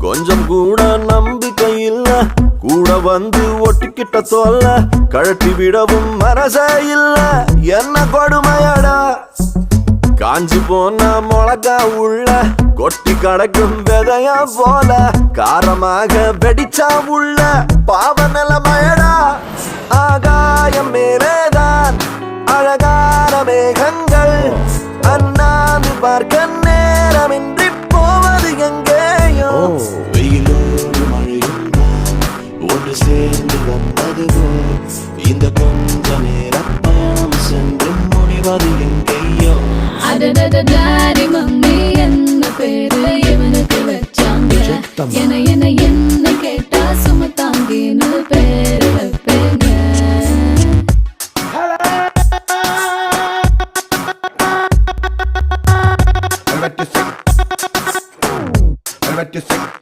கொஞ்சம் கூட நம்பிக்கை இல்ல, கூட வந்து ஒட்டிக்கிட்ட சொல்ல கழட்டி விடவும் மனசே இல்ல. என்ன கொடுமையடா, காஞ்சி போன மிளகா உள்ள கொட்டி கடக்கும் விதையா போல காரமாக வெடிச்சா உள்ள பாவ நிலைமையடா. ஆகாயம் மேலேதான் அழகான மேகங்கள், அண்ணாந்து பார்க்க நேரமின்றி போவது எங்கேயோ. வெயிலோடு மழையும் ஒன்று சேர்ந்து வந்தது போல் இந்த கொஞ்ச நேரம் பயணம் சென்று முடிவது எங்கேயோ. டாடி மம்மி என்ன பேரு இவனுக்கு வச்சாங்க, என்ன என்ன என்ன